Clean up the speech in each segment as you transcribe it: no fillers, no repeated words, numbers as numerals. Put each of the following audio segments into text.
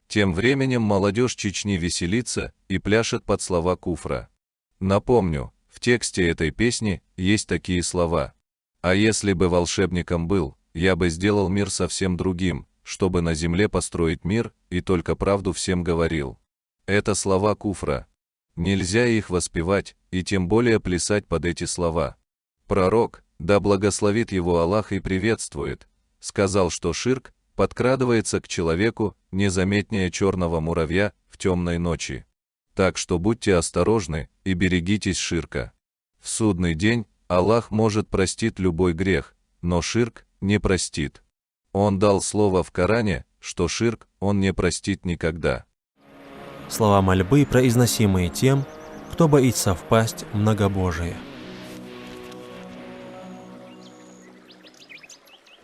Тем временем молодежь Чечни веселится и пляшет под слова куфра. Напомню, в тексте этой песни есть такие слова: «А если бы волшебником был, я бы сделал мир совсем другим, чтобы на земле построить мир и только правду всем говорил». Это слова куфра. Нельзя их воспевать и тем более плясать под эти слова. Пророк, да благословит его Аллах и приветствует, сказал, что ширк подкрадывается к человеку незаметнее черного муравья в темной ночи. Так что будьте осторожны и берегитесь ширка. В судный день Аллах может простить любой грех, но ширк не простит. Он дал слово в Коране, что ширк Он не простит никогда. Слова мольбы, произносимые тем, кто боится впасть в многобожие.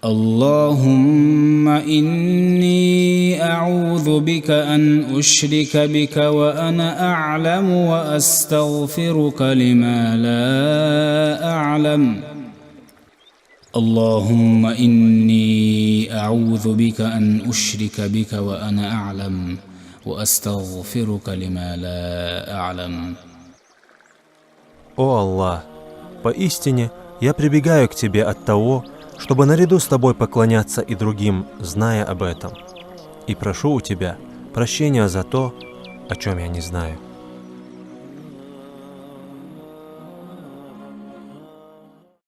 Аллахумма инни а'удhu бика ан ушрика бика ва ана а'ламу ва астагфирука лима ла а'лам. Аллахумма инни а'удhu бика ан ушрика бика ва ана а'лам ва астагфирука лима ла а'лам. О Аллах, поистине я прибегаю к Тебе от того, чтобы наряду с Тобой поклоняться и другим, зная об этом. И прошу у Тебя прощения за то, о чем я не знаю.